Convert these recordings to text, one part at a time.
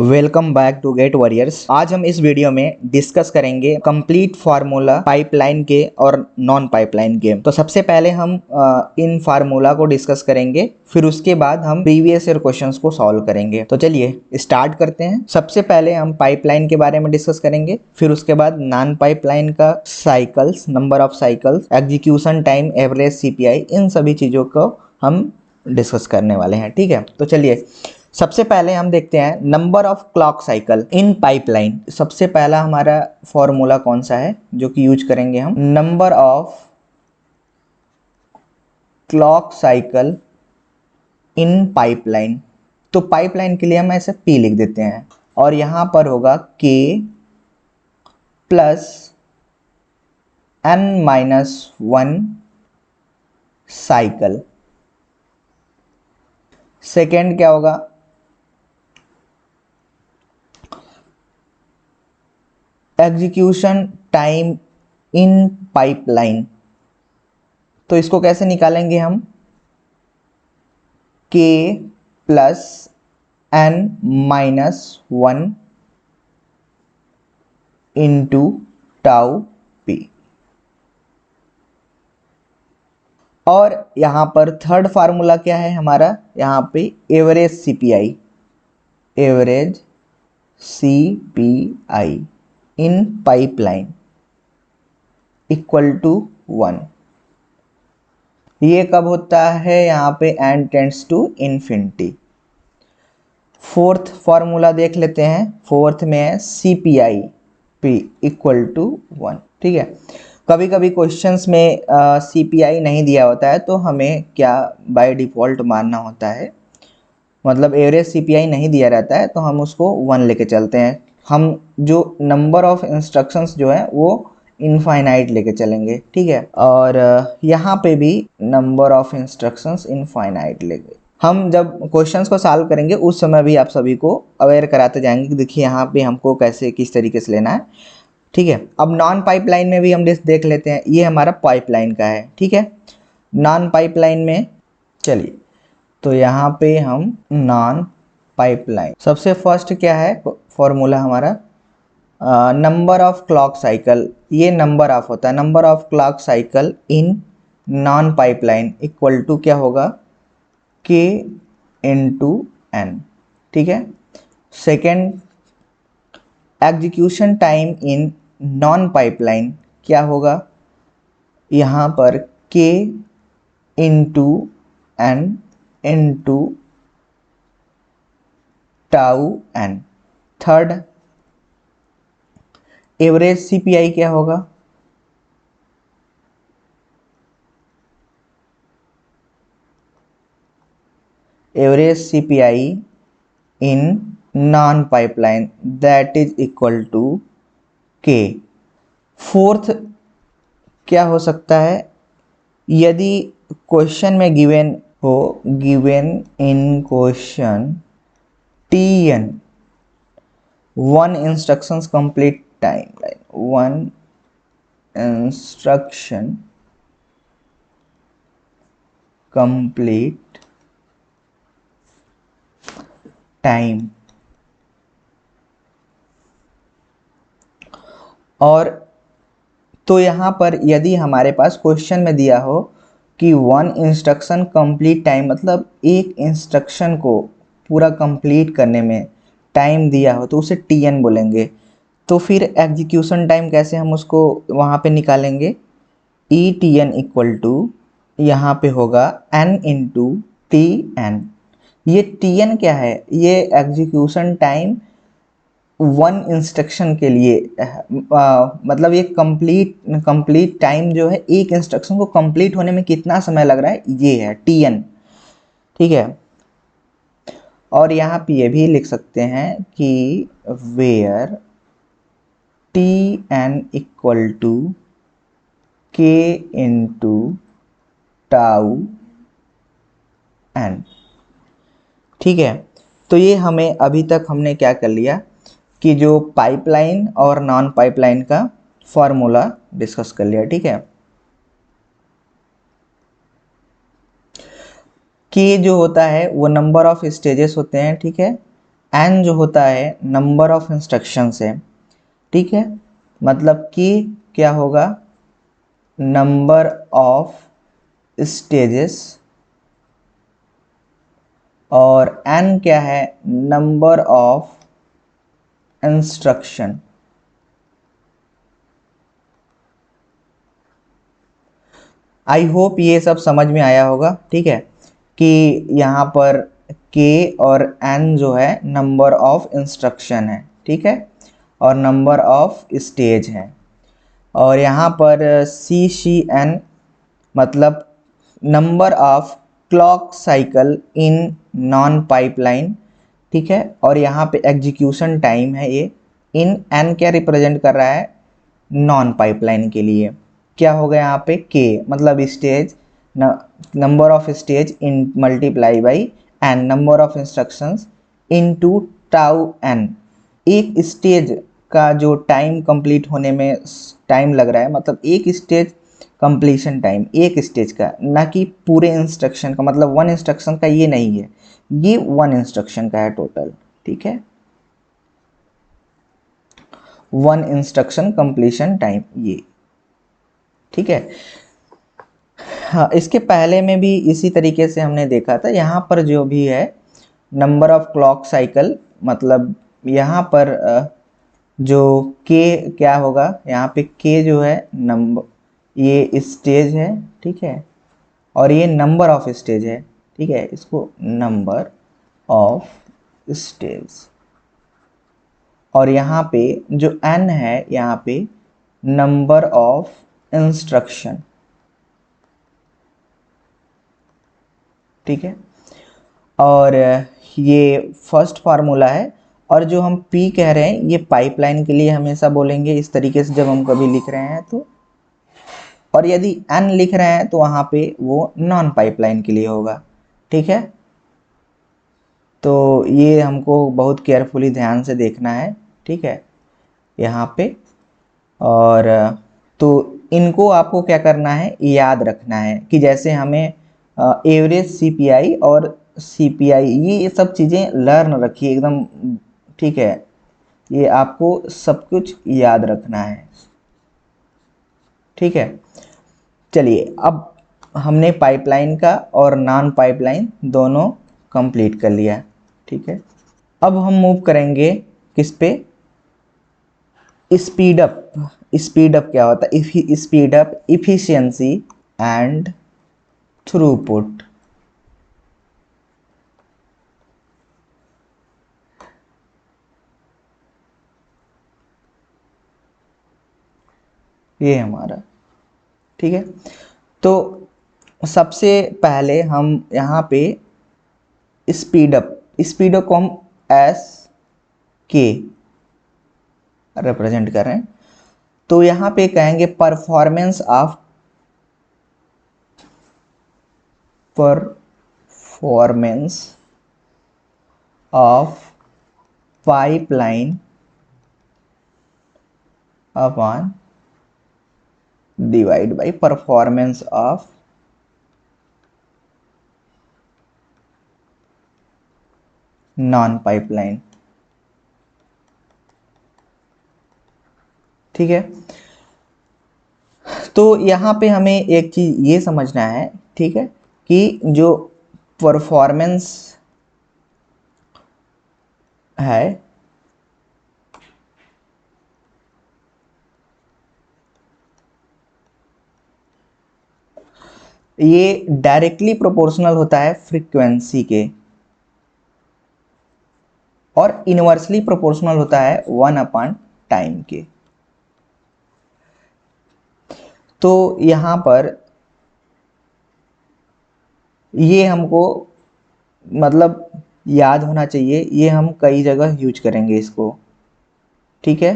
Welcome back to GATE warriors. आज हम इस वीडियो में डिस्कस करेंगे कंप्लीट फार्मूला पाइपलाइन के और नॉन पाइपलाइन के। तो सबसे पहले हम इन फार्मूला को डिस्कस करेंगे, फिर उसके बाद हम प्रीवियस ईयर क्वेश्चंस को सॉल्व करेंगे। तो चलिए स्टार्ट करते हैं। सबसे पहले हम पाइपलाइन के बारे में डिस्कस करेंगे, फिर उसके बाद नॉन पाइपलाइन का cycles, number of cycles, execution time, average CPI, इन सभी चीज़ों को हम डिस्कस करने वाले हैं। ठीक है, तो चलिए सबसे पहले हम देखते हैं number of clock cycle in pipeline. सबसे पहला हमारा फॉर्मूला कौन सा है जो कि यूज करेंगे हम? Number of clock cycle in pipeline. तो पाइपलाइन के लिए हम ऐसे P लिख देते हैं और यहां पर होगा K plus n-1 cycle. Second क्या होगा? Execution time in pipeline. तो इसको कैसे निकालेंगे हम? K plus n-1 into tau P। और यहां पर थर्ड फार्मूला क्या है हमारा? यहां पे average CPI, average CPI in pipeline equal to 1। ये कब होता है? यहाँ पे n tends to infinity. Fourth formula देख लेते हैं। फोर्थ में है सीपीआई p इक्वल टू 1। ठीक है, कभी कभी क्वेश्चंस में सीपीआई नहीं दिया होता है तो हमें क्या बाय डिफॉल्ट मानना होता है, मतलब एवरेज सीपीआई नहीं दिया रहता है तो हम उसको 1 लेके चलते हैं। हम जो नंबर ऑफ इंस्ट्रक्शंस जो है वो इनफाइनाइट लेके चलेंगे। ठीक है, और यहाँ पे भी नंबर ऑफ इंस्ट्रक्शंस इनफाइनाइट लेंगे। हम जब क्वेश्चंस को सॉल्व करेंगे उस समय भी आप सभी को अवेयर कराते जाएंगे कि देखिए यहाँ पे हमको कैसे किस तरीके से लेना है। ठीक है, अब नॉन पाइपलाइन में भी हम देख लेते हैं। ये हमारा पाइपलाइन का है। ठीक है, नॉन पाइपलाइन में चलिए, तो यहाँ पे हम नॉन पाइपलाइन, सबसे फर्स्ट क्या है फॉर्मूला हमारा? Number of clock cycle. ये नंबर ऑफ होता है, number of clock cycle in non pipeline equal to क्या होगा? K into n। ठीक है, second execution time in non pipeline क्या होगा? यहाँ पर K into n into tau n। Third average CPI क्या होगा? Average CPI in non pipeline that is equal to K। Fourth क्या हो सकता है? यदि क्वेश्चन में गिवन हो, given in question TN 1 instructions complete timeline, 1 instruction complete time. और तो यहाँ पर यदि हमारे पास क्वेश्चन में दिया हो कि 1 इंस्ट्रक्शन कंप्लीट टाइम, मतलब एक इंस्ट्रक्शन को पूरा कंप्लीट करने में टाइम दिया हो तो उसे TN बोलेंगे। तो फिर एग्जीक्यूशन टाइम कैसे हम उसको वहाँ पे निकालेंगे? ETN इक्वल टू यहाँ पे होगा n इंटू TN। ये TN क्या है? ये एग्जीक्यूशन टाइम 1 इंस्ट्रक्शन के लिए मतलब ये कंप्लीट टाइम जो है एक इंस्ट्रक्शन को कंप्लीट होने में कितना समय लग रहा है, ये है TN। ठीक है, और यहाँ पे ये भी लिख सकते हैं कि where TN equal to K into tau n। ठीक है, तो ये हमें अभी तक हमने क्या कर लिया कि जो पाइपलाइन और नॉन पाइपलाइन का फॉर्मूला डिस्कस कर लिया। ठीक है, कि जो होता है वो नंबर ऑफ स्टेजेस होते हैं। ठीक है, एन जो होता है नंबर ऑफ इंस्ट्रक्शंस है, ठीक है, मतलब कि क्या होगा, नंबर ऑफ स्टेजेस, और एन क्या है, number of instruction. I hope ये सब समझ में आया होगा, ठीक है, कि यहाँ पर k और n जो है नंबर ऑफ इंस्ट्रक्शन है, ठीक है, और नंबर ऑफ स्टेज है, और यहाँ पर CCN मतलब number of clock cycle in non pipeline, ठीक है, और यहाँ पे एग्जीक्यूशन टाइम है ये, इन n क्या रिप्रेजेंट कर रहा है, नॉन पाइपलाइन के लिए, क्या होगा यहाँ पे k मतलब stage, number of stage in multiply by n number of instructions into tau n, एक स्टेज का जो टाइम कंप्लीट होने में टाइम लग रहा है, मतलब एक स्टेज कंप्लीशन टाइम एक स्टेज का, ना कि पूरे इंस्ट्रक्शन का, मतलब वन इंस्ट्रक्शन का ये नहीं है, ये वन इंस्ट्रक्शन का है टोटल, ठीक है, वन इंस्ट्रक्शन कंप्लीशन टाइम ये, ठीक है। हाँ, इसके पहले में भी इसी तरीके से हमने देखा था, यहाँ पर जो भी है नंबर ऑफ क्लॉक साइकिल, मतलब यहाँ पर जो के क्या होगा, यहाँ पे के जो है नंबर, ये स्टेज है, ठीक है, और ये नंबर ऑफ स्टेज है, ठीक है, इसको नंबर ऑफ स्टेज, और यहाँ पे जो n है यहाँ पे नंबर ऑफ इंस्ट्रक्शन, ठीक है, और ये फर्स्ट फार्मूला है, और जो हम P कह रहे हैं ये पाइपलाइन के लिए हमेशा बोलेंगे इस तरीके से जब हम कभी लिख रहे हैं तो, और यदि n लिख रहे हैं तो वहाँ पे वो नॉन पाइपलाइन के लिए होगा, ठीक है, तो ये हमको बहुत केयरफुली ध्यान से देखना है, ठीक है, यहाँ पे, और तो इनको आपको क्या करना है, याद रखना है, कि जैसे हमें एवरेज CPI और CPI ये सब चीज़ें लर्न रखिए एकदम, ठीक है, ये आपको सब कुछ याद रखना है, ठीक है। चलिए अब हमने पाइपलाइन का और नॉन पाइपलाइन दोनों कंप्लीट कर लिया, ठीक है। अब हम मूव करेंगे किस पे, स्पीड अप। स्पीड अप क्या होता है, speed up efficiency and throughput, ये हमारा, ठीक है। तो सबसे पहले हम यहाँ पे स्पीड अप को हम एस के रिप्रेजेंट कर रहे हैं, तो यहाँ पे कहेंगे performance of pipeline upon divide by performance of non pipeline, ठीक है। तो यहाँ पे हमें एक चीज ये समझना है, ठीक है, कि जो परफॉर्मेंस है ये डायरेक्टली प्रोपोर्शनल होता है फ्रीक्वेंसी के, और इनवर्सली प्रोपोर्शनल होता है 1 टाइम के। तो यहाँ पर ये हमको मतलब याद होना चाहिए, ये हम कई जगह यूज करेंगे इसको, ठीक है।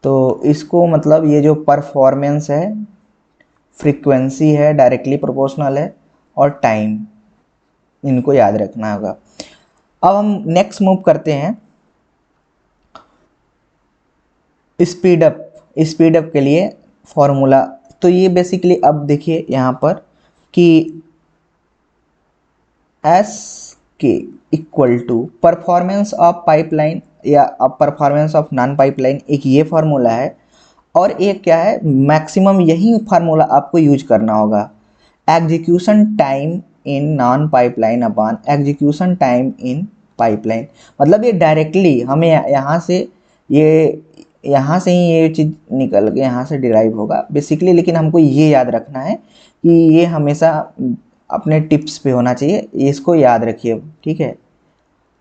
तो इसको मतलब ये जो परफॉर्मेंस है, फ्रीक्वेंसी है, डायरेक्टली प्रोपोर्शनल है, और टाइम, इनको याद रखना होगा। अब हम नेक्स्ट मूव करते हैं स्पीड अप के लिए फॉर्मूला। तो ये बेसिकली अब देखिए यहाँ पर कि S k equal to performance of pipeline या परफॉर्मेंस ऑफ नॉन पाइपलाइन, एक ये फार्मूला है और एक क्या है, मैक्सिमम यही फार्मूला आपको यूज करना होगा, execution time in non pipeline upon execution time in pipeline. मतलब ये डायरेक्टली हमें यहाँ से ही ये चीज़ निकल के यहाँ से डिराइव होगा बेसिकली, लेकिन हमको ये याद रखना है कि ये हमेशा अपने टिप्स पे होना चाहिए, इसको याद रखिए, ठीक है।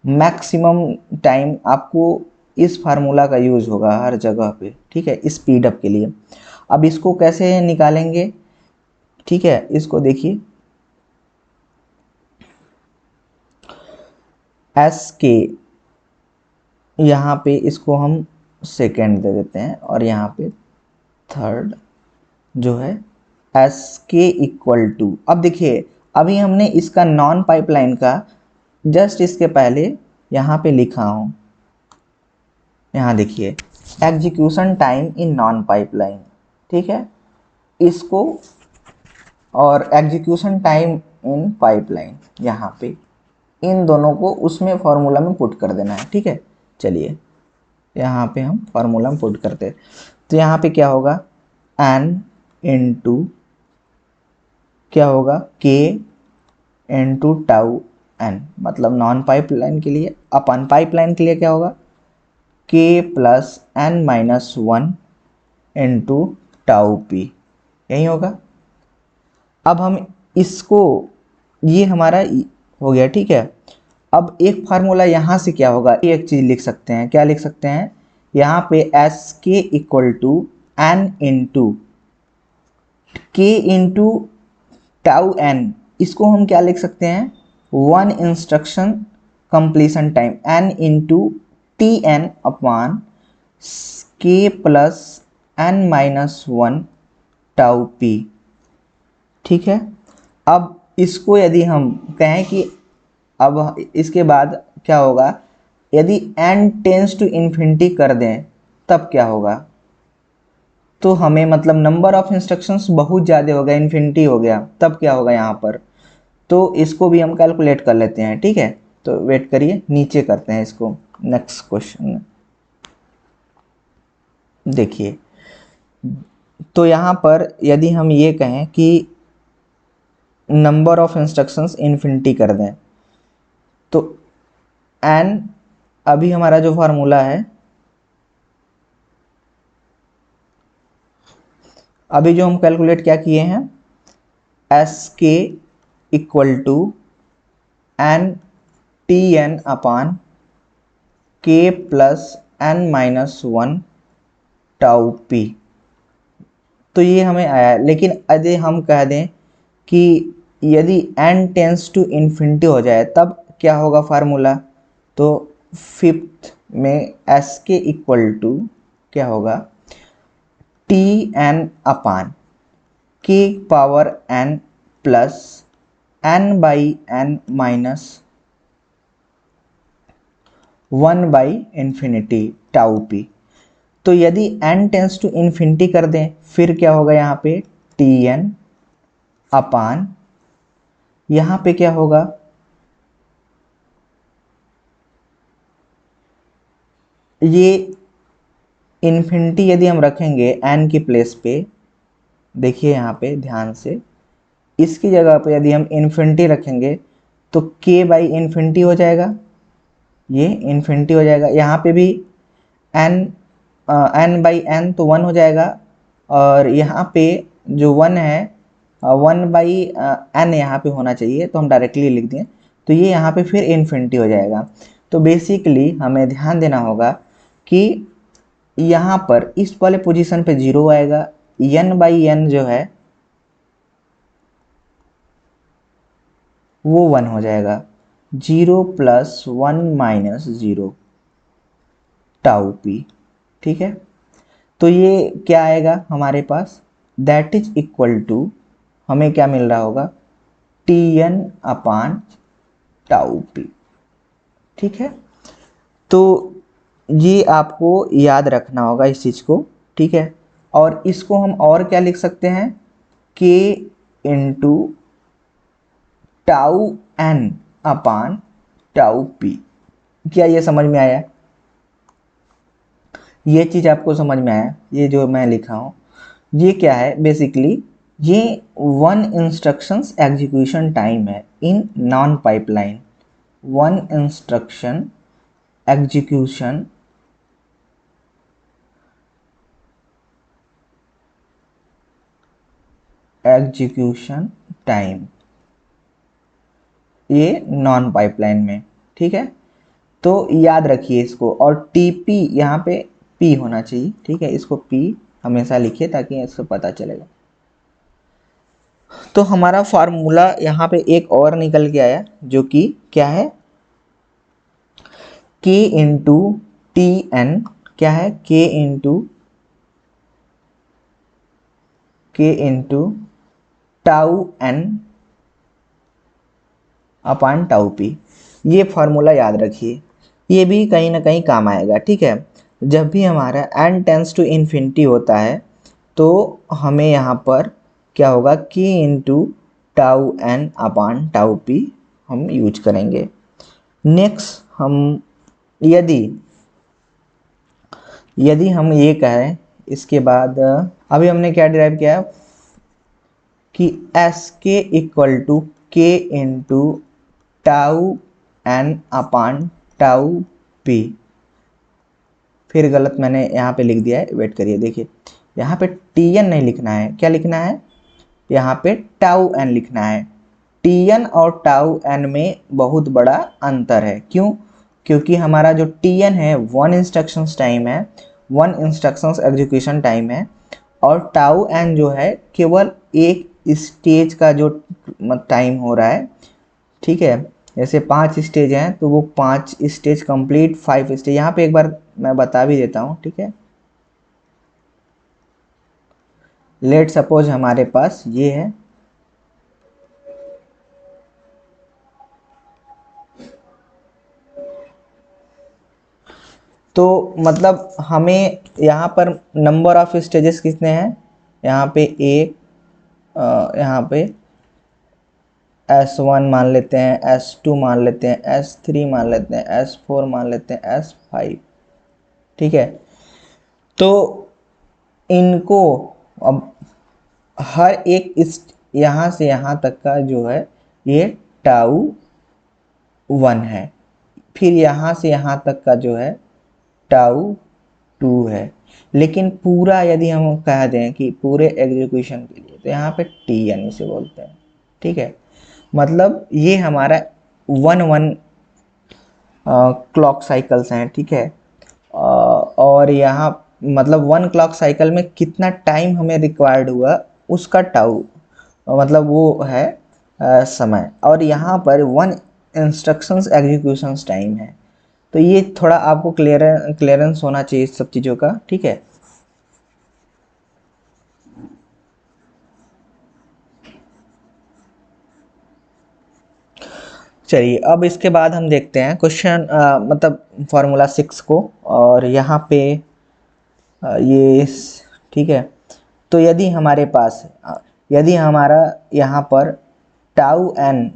मैक्सिमम टाइम आपको इस फार्मूला का यूज़ होगा हर जगह पे, ठीक है, स्पीड अप के लिए। अब इसको कैसे निकालेंगे, ठीक है, इसको देखिए, एस के यहाँ पे इसको हम सेकेंड दे देते हैं और यहाँ पे थर्ड जो है एस के इक्वल टू। अब देखिए अभी हमने इसका नॉन पाइपलाइन का जस्ट इसके पहले यहाँ पे लिखा हूँ, यहाँ देखिए execution time in non pipeline, ठीक है, इसको और एग्जीक्यूशन टाइम इन पाइपलाइन यहाँ पे, इन दोनों को उसमें फॉर्मूला में पुट कर देना है, ठीक है। चलिए यहाँ पे हम फार्मूला में पुट करते हैं, तो यहाँ पे क्या होगा, n इंटू क्या होगा, k इंटू टाउ n, मतलब नॉन पाइपलाइन के लिए, अपन पाइपलाइन के लिए क्या होगा, k plus n minus 1 into tau p, यही होगा। अब हम इसको, ये हमारा हो गया, ठीक है। अब एक फार्मूला यहाँ से क्या होगा, एक चीज़ लिख सकते हैं, क्या लिख सकते हैं, यहाँ पे S k equal to n into k into tau n, इसको हम क्या लिख सकते हैं, 1 instruction completion time n into T n upon k plus n minus 1 tau p, ठीक है। अब इसको यदि हम कहें कि अब इसके बाद क्या होगा, यदि n टेंस टू इन्फिनिटी कर दें तब क्या होगा, तो हमें मतलब नंबर ऑफ इंस्ट्रक्शंस बहुत ज़्यादा हो गया, इन्फिनिटी हो गया, तब क्या होगा यहाँ पर, तो इसको भी हम कैलकुलेट कर लेते हैं, ठीक है। तो वेट करिए, नीचे करते हैं इसको, नेक्स्ट क्वेश्चन देखिए। तो यहाँ पर यदि हम ये कहें कि नंबर ऑफ इंस्ट्रक्शंस इन्फिनिटी कर दें, तो n अभी हमारा जो फार्मूला है, अभी जो हम कैलकुलेट क्या किए हैं, S k equal to n t n upon k plus n minus 1 tau p, तो ये हमें आया। लेकिन यदि हम कह दें कि यदि n टेंस टू इन्फिनिटी हो जाए तब क्या होगा फार्मूला, तो फिफ्थ में एस के इक्वल टू क्या होगा, T n upon k power n plus n by n minus 1 by infinity tau p. तो यदि n टेंस टू इन्फिनिटी कर दें फिर क्या होगा, यहाँ पे टी एन अपान, यहाँ पे क्या होगा, ये इन्फिनिटी यदि हम रखेंगे n की प्लेस पे, देखिए यहाँ पे ध्यान से, इसकी जगह पे यदि हम इन्फिनिटी रखेंगे तो k बाई इन्फिनिटी हो जाएगा, ये इन्फिनिटी हो जाएगा, यहाँ पे भी n बाई n तो 1 हो जाएगा, और यहाँ पे जो 1 है 1 बाई n यहाँ पे होना चाहिए, तो हम डायरेक्टली लिख दें, तो ये यहाँ पे फिर इन्फिनिटी हो जाएगा। तो बेसिकली हमें ध्यान देना होगा कि यहाँ पर इस वाले पोजीशन पे 0 आएगा, n बाई n जो है वो 1 हो जाएगा, 0 प्लस 1 माइनस 0 टाउ पी, ठीक है। तो ये क्या आएगा हमारे पास, दैट इज इक्वल टू, हमें क्या मिल रहा होगा, T n upon tau p, ठीक है। तो ये आपको याद रखना होगा इस चीज़ को, ठीक है। और इसको हम और क्या लिख सकते हैं, के into tau n upon tau P. क्या ये समझ में आया? ये चीज आपको समझ में आया? ये जो मैं लिखा हूं ये क्या है बेसिकली? ये वन इंस्ट्रक्शंस एग्जीक्यूशन टाइम है इन non pipeline. One instruction execution time, ये नॉन पाइपलाइन में। ठीक है, तो याद रखिए इसको। और टीपी यहाँ पे पी होना चाहिए। ठीक है, इसको पी हमेशा लिखिए ताकि इसको पता चलेगा। तो हमारा फार्मूला यहाँ पे एक और निकल के आया जो कि क्या है? k into T n. क्या है? k into tau n upon tau p. ये फार्मूला याद रखिए, ये भी कहीं ना कहीं काम आएगा। ठीक है, जब भी हमारा n टेंस टू इन्फिनिटी होता है तो हमें यहाँ पर क्या होगा? k into tau n upon tau P हम यूज करेंगे। नेक्स्ट हम यदि हम ये कहें इसके बाद अभी हमने क्या डिराइव किया कि एस के इक्वल टू के into tau n upon tau p. फिर गलत मैंने यहाँ पे लिख दिया है, वेट करिए। देखिए यहाँ पे टी एन नहीं लिखना है, क्या लिखना है? यहाँ पे टाउ एन लिखना है। टी एन और टाउ एन में बहुत बड़ा अंतर है। क्यों? क्योंकि हमारा जो टी एन है वन इंस्ट्रक्शंस टाइम है, वन इंस्ट्रक्शंस एग्जीक्यूशन टाइम है, और टाउ एन जो है केवल एक स्टेज का जो टाइम हो रहा है। ठीक है, जैसे 5 स्टेज हैं तो वो 5 स्टेज कंप्लीट 5 स्टेज। यहाँ पे एक बार मैं बता भी देता हूँ। ठीक है, लेट सपोज हमारे पास ये है, तो मतलब हमें यहाँ पर नंबर ऑफ स्टेजेस कितने हैं? यहाँ पे एक, यहाँ पे S1 मान लेते हैं, S2 मान लेते हैं, S3 मान लेते हैं, S4 मान लेते हैं, S5। ठीक है, तो इनको अब हर एक इस यहाँ से यहाँ तक का जो है ये टाउ 1 है। फिर यहाँ से यहाँ तक का जो है टाउ 2 है। लेकिन पूरा यदि हम कह दें कि पूरे एग्जीक्यूशन के लिए तो यहाँ पे टी एन इसे बोलते हैं। ठीक है, मतलब ये हमारा 1 क्लॉक साइकिल्स हैं। ठीक है, और यहाँ मतलब 1 क्लॉक साइकिल में कितना टाइम हमें रिक्वायर्ड हुआ उसका टाउ मतलब वो है समय। और यहाँ पर 1 इंस्ट्रक्शंस एग्जीक्यूशंस टाइम है। तो ये थोड़ा आपको क्लियरेंस होना चाहिए सब चीज़ों का। ठीक है, चलिए अब इसके बाद हम देखते हैं क्वेश्चन मतलब फार्मूला 6 को। और यहाँ पे ये ठीक है, तो यदि हमारे पास यदि हमारा यहाँ पर tau n,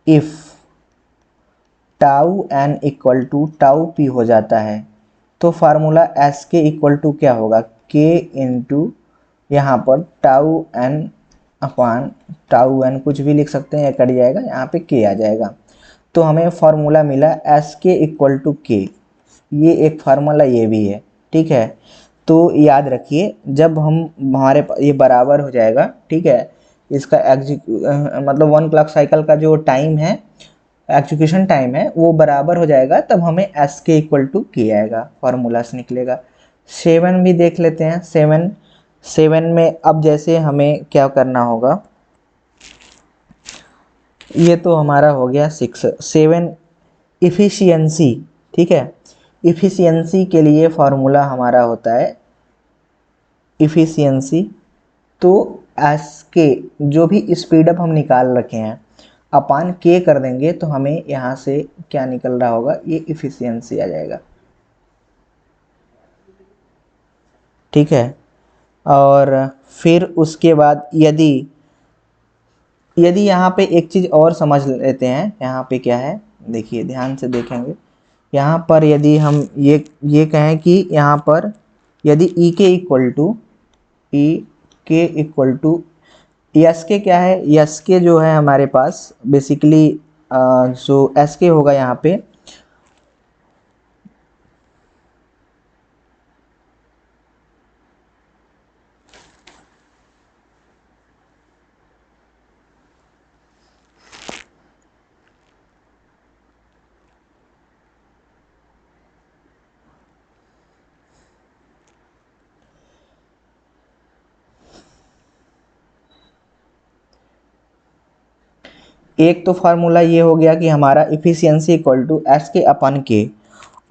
if tau n equal to tau p हो जाता है तो formula S k equal to क्या होगा? के इंटू यहाँ पर tau n upon tau n, कुछ भी लिख सकते हैं, या कट जाएगा, यहाँ पे के आ जाएगा। तो हमें फार्मूला मिला एस के इक्वल टू के। ये एक फार्मूला ये भी है। ठीक है, तो याद रखिए जब हम हमारे ये बराबर हो जाएगा। ठीक है, इसका मतलब 1 क्लॉक साइकिल का जो टाइम है एग्जीक्यूशन टाइम है वो बराबर हो जाएगा, तब हमें एस के इक्वल टू के आएगा, फार्मूला से निकलेगा। 7 भी देख लेते हैं। 7 में अब जैसे हमें क्या करना होगा, ये तो हमारा हो गया 6। 7 इफिशियंसी। ठीक है, इफिशियंसी के लिए फार्मूला हमारा होता है इफिशियंसी, तो एस के जो भी स्पीड अप हम निकाल रखे हैं अपान के कर देंगे तो हमें यहाँ से क्या निकल रहा होगा? ये इफिशियंसी आ जाएगा। ठीक है, और फिर उसके बाद यदि यहाँ पे एक चीज़ और समझ लेते हैं। यहाँ पे क्या है, देखिए ध्यान से देखेंगे, यहाँ पर यदि हम ये कहें कि यहाँ पर यदि ई के इक्वल टू यस के क्या है, यस के जो है हमारे पास बेसिकली जो एस के होगा यहाँ पे एक तो फार्मूला ये हो गया कि हमारा इफिशियंसी इक्वल टू एस के अपन के,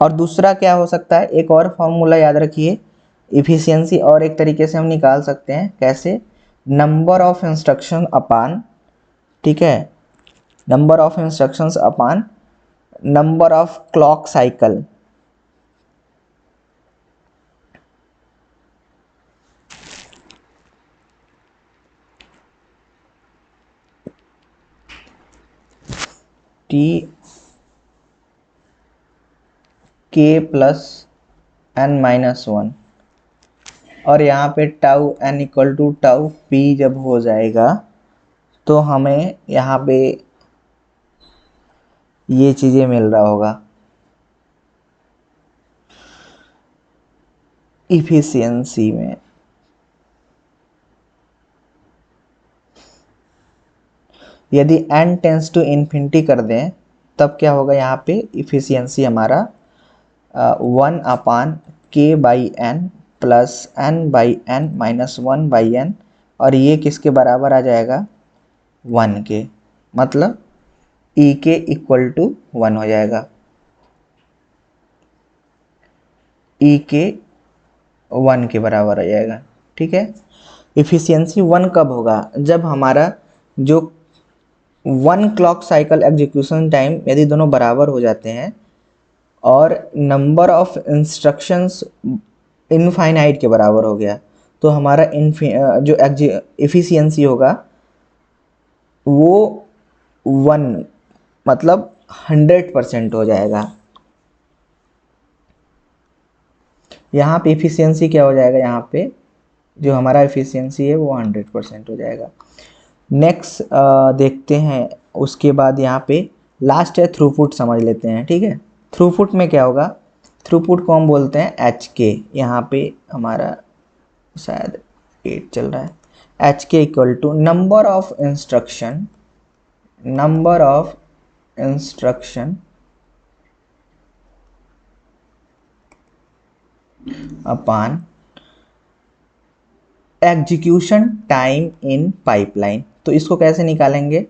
और दूसरा क्या हो सकता है, एक और फार्मूला याद रखिए इफिशियंसी और एक तरीके से हम निकाल सकते हैं, कैसे, नंबर ऑफ इंस्ट्रक्शन अपान, ठीक है, number of instructions upon number of clock cycle. T k plus n minus one, और यहाँ पे tau n equal to tau p जब हो जाएगा तो हमें यहाँ पे ये चीज़ें मिल रहा होगा इफिशियंसी में। यदि n टेंस टू इन्फिनिटी कर दें तब क्या होगा, यहाँ पे इफिशियंसी हमारा 1 k by n plus n by n minus 1/n, और ये किसके बराबर आ जाएगा, 1 के, मतलब ई के इक्वल टू 1 हो जाएगा, ई के 1 के बराबर आ जाएगा, ठीक है। इफिशियंसी 1 कब होगा, जब हमारा जो 1 क्लॉक साइकिल एग्जीक्यूशन टाइम यदि दोनों बराबर हो जाते हैं और नंबर ऑफ इंस्ट्रक्शंस इनफाइनाइट के बराबर हो गया, तो हमारा जो एफिशिएंसी होगा वो 1 मतलब 100% हो जाएगा। यहाँ पे एफिशिएंसी क्या हो जाएगा, यहाँ पे जो हमारा एफिशिएंसी है वो 100% हो जाएगा। नेक्स्ट देखते हैं, उसके बाद यहाँ पे लास्ट है थ्रूपुट, समझ लेते हैं, ठीक है। थ्रूपुट में क्या होगा, थ्रूपुट को हम बोलते हैं एच के, यहाँ पे हमारा शायद 8 चल रहा है, H k equal to number of instruction upon execution time in pipeline. तो इसको कैसे निकालेंगे,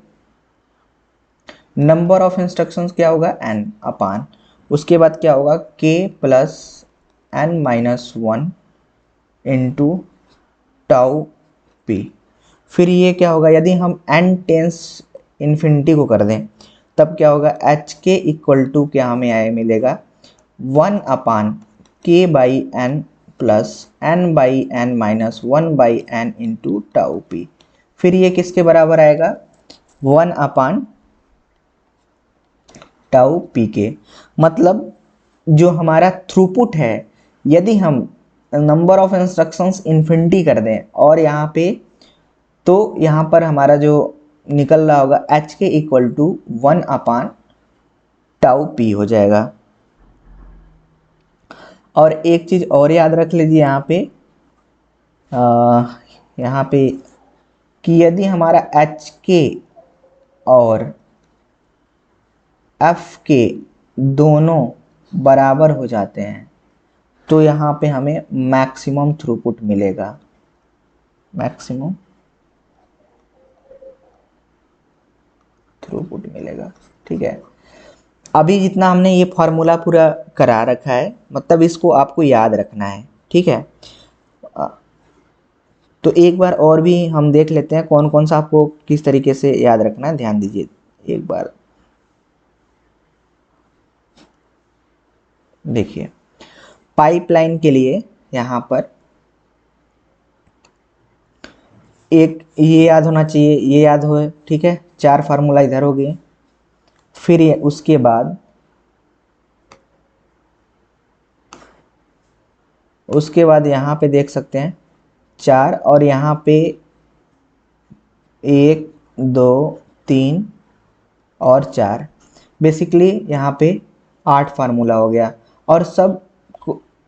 नंबर ऑफ इंस्ट्रक्शंस क्या होगा n अपान, उसके बाद क्या होगा k plus n minus 1 into tau p. फिर ये क्या होगा, यदि हम n टेंस इन्फिनिटी को कर दें तब क्या होगा, एच के इक्वल टू क्या हमें आए मिलेगा 1 upon k by n plus n by n minus 1/n into tau p. फिर ये किसके बराबर आएगा, 1 अपान टाउ पी के। मतलब जो हमारा थ्रूपुट है, यदि हम नंबर ऑफ इंस्ट्रक्शंस इन्फिनिटी कर दें और यहाँ पे, तो यहाँ पर हमारा जो निकल रहा होगा H k equal to 1 upon tau p हो जाएगा। और एक चीज़ और याद रख लीजिए यहाँ पे कि यदि हमारा एच के और एफ के दोनों बराबर हो जाते हैं तो यहाँ पे हमें मैक्सिमम थ्रूपुट मिलेगा, मैक्सिमम थ्रूपुट मिलेगा, ठीक है। अभी जितना हमने ये फार्मूला पूरा करा रखा है, मतलब इसको आपको याद रखना है, ठीक है। तो एक बार और भी हम देख लेते हैं कौन कौन सा आपको किस तरीके से याद रखना है, ध्यान दीजिए एक बार। देखिए पाइपलाइन के लिए यहाँ पर एक ये याद होना चाहिए, ये याद हो, ठीक है। 4 फार्मूला इधर हो गए। फिर उसके बाद यहाँ पे देख सकते हैं 4 और यहाँ पे 1 2 3 और 4, बेसिकली यहाँ पे 8 फार्मूला हो गया। और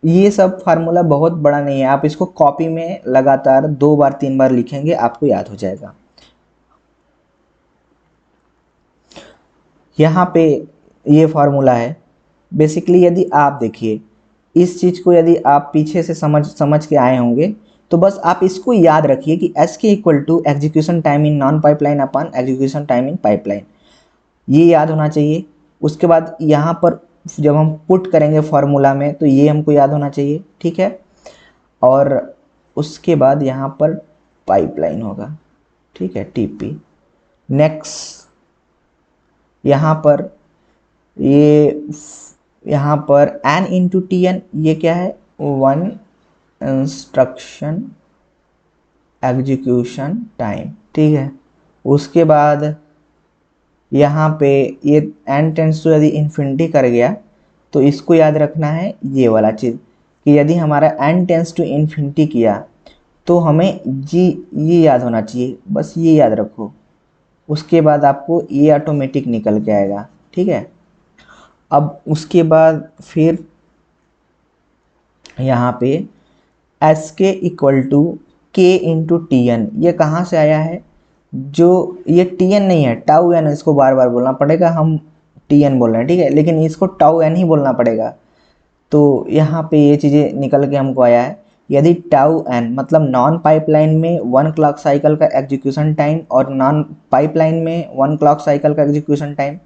ये सब फार्मूला बहुत बड़ा नहीं है, आप इसको कॉपी में लगातार 2 बार 3 बार लिखेंगे आपको याद हो जाएगा। यहाँ पे ये फार्मूला है। बेसिकली यदि आप देखिए इस चीज़ को, यदि आप पीछे से समझ के आए होंगे तो बस आप इसको याद रखिए कि S k equal to execution time in non pipeline upon execution time in pipeline, ये याद होना चाहिए। उसके बाद यहाँ पर जब हम पुट करेंगे फॉर्मूला में तो ये हमको याद होना चाहिए, ठीक है। और उसके बाद यहाँ पर पाइपलाइन होगा, ठीक है, टीपी। नेक्स्ट यहाँ पर यहाँ पर n इंटू टी एन, ये क्या है, 1 इंस्ट्रक्शन एग्जीक्यूशन टाइम, ठीक है। उसके बाद यहाँ पे ये n टेंड्स टू यदि इन्फिनिटी कर गया तो इसको याद रखना है ये वाला चीज़ कि यदि हमारा n टेंड्स टू इन्फिनिटी किया तो हमें ये याद होना चाहिए, बस ये याद रखो। उसके बाद आपको ये ऑटोमेटिक निकल के आएगा, ठीक है। अब उसके बाद फिर यहाँ पे एस के इक्वल टू के इंटू टी एन, ये कहाँ से आया है, जो ये टी एन नहीं है, टाउ एन, इसको बार बार बोलना पड़ेगा, हम टी एन बोल रहे हैं, ठीक है, लेकिन इसको टाउ एन ही बोलना पड़ेगा। तो यहाँ पे ये चीज़ें निकल के हमको आया है। यदि टाउ एन मतलब नॉन पाइपलाइन में 1 क्लॉक साइकिल का एग्जीक्यूशन टाइम और नॉन पाइपलाइन में 1 क्लॉक साइकिल का एग्जीक्यूशन टाइम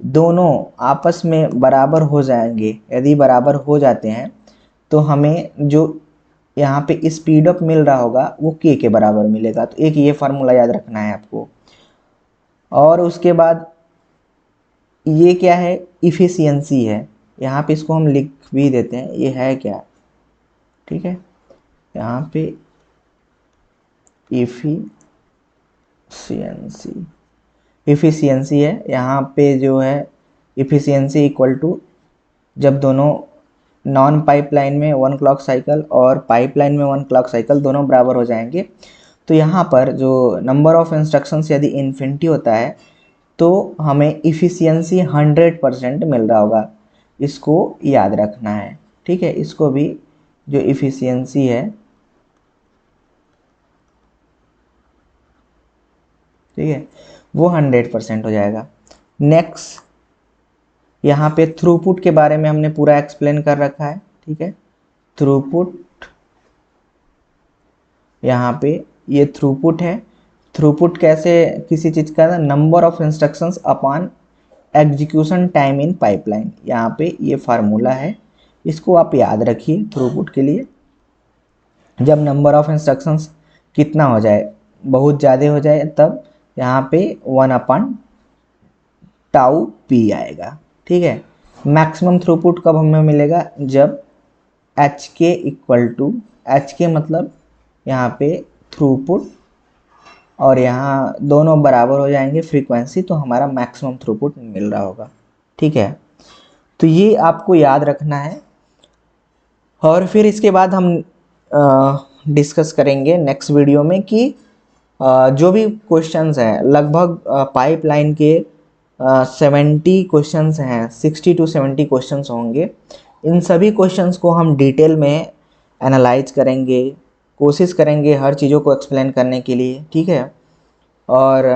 दोनों आपस में बराबर हो जाएंगे, यदि बराबर हो जाते हैं तो हमें जो यहाँ पे स्पीड अप मिल रहा होगा वो के बराबर मिलेगा। तो एक ये फार्मूला याद रखना है आपको। और उसके बाद ये क्या है, इफ़िशियंसी है, यहाँ पे इसको हम लिख भी देते हैं, ये है क्या, ठीक है, यहाँ पे इफ़िशियंसी है। यहाँ पे जो है इफ़िशियंसी इक्वल टू, जब दोनों नॉन पाइपलाइन में 1 क्लॉक साइकिल और पाइपलाइन में 1 क्लॉक साइकिल दोनों बराबर हो जाएंगे तो यहाँ पर जो नंबर ऑफ इंस्ट्रक्शंस यदि इन्फिनिटी होता है तो हमें इफ़िशियंसी 100% मिल रहा होगा, इसको याद रखना है, ठीक है। इसको भी जो इफ़िशियंसी है, ठीक है, वो 100% हो जाएगा। नेक्स्ट यहाँ पे थ्रूपुट के बारे में हमने पूरा एक्सप्लेन कर रखा है, ठीक है। थ्रूपुट, यहाँ पे ये थ्रूपुट है। थ्रूपुट कैसे किसी चीज़ का, number of instructions upon execution time in pipeline, यहाँ पे ये फार्मूला है, इसको आप याद रखिए थ्रूपुट के लिए। जब नंबर ऑफ इंस्ट्रक्शंस कितना हो जाए, बहुत ज़्यादा हो जाए, तब यहाँ पे 1 अपॉन टाउ पी आएगा, ठीक है। मैक्सिमम थ्रूपुट कब हमें मिलेगा, जब H k equal to, H के मतलब यहाँ पे थ्रूपुट और यहाँ दोनों बराबर हो जाएंगे फ्रीक्वेंसी, तो हमारा मैक्सिमम थ्रूपुट मिल रहा होगा, ठीक है। तो ये आपको याद रखना है। और फिर इसके बाद हम डिस्कस करेंगे नेक्स्ट वीडियो में कि जो भी क्वेश्चंस हैं, लगभग पाइपलाइन के 70 क्वेश्चंस हैं, 60 to 70 क्वेश्चंस होंगे। इन सभी क्वेश्चंस को हम डिटेल में एनालाइज करेंगे, कोशिश करेंगे हर चीज़ों को एक्सप्लेन करने के लिए, ठीक है। और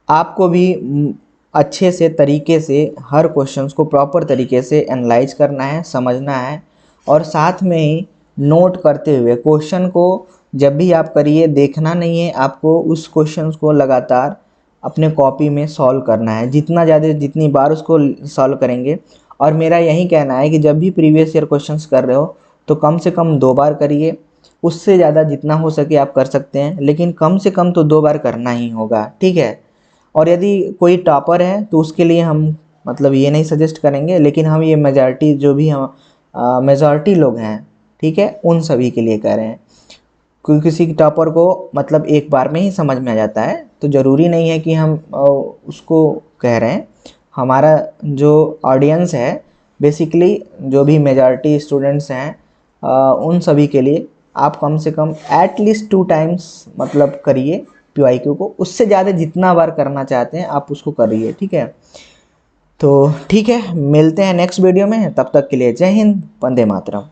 आपको भी अच्छे से तरीके से हर क्वेश्चंस को प्रॉपर तरीके से एनालाइज करना है, समझना है, और साथ में ही नोट करते हुए क्वेश्चन को जब भी आप करिए, देखना नहीं है, आपको उस क्वेश्चंस को लगातार अपने कॉपी में सॉल्व करना है। जितनी बार उसको सॉल्व करेंगे, और मेरा यही कहना है कि जब भी प्रीवियस ईयर क्वेश्चंस कर रहे हो तो कम से कम 2 बार करिए, उससे ज़्यादा जितना हो सके आप कर सकते हैं, लेकिन कम से कम तो 2 बार करना ही होगा, ठीक है। और यदि कोई टॉपर है तो उसके लिए हम मतलब ये नहीं सजेस्ट करेंगे, लेकिन हम ये मेजॉरिटी जो भी हम मेजॉरिटी लोग हैं, ठीक है, उन सभी के लिए कह रहे हैं। कोई किसी टॉपर को मतलब एक बार में ही समझ में आ जाता है, तो ज़रूरी नहीं है कि हम उसको कह रहे हैं। हमारा जो ऑडियंस है बेसिकली जो भी मेजॉरिटी स्टूडेंट्स हैं उन सभी के लिए आप कम से कम एटलीस्ट 2 टाइम्स मतलब करिए PYQ को, उससे ज़्यादा जितना बार करना चाहते हैं आप उसको करिए, ठीक है। तो ठीक है, मिलते हैं नेक्स्ट वीडियो में, तब तक के लिए जय हिंद, वंदे मातरम।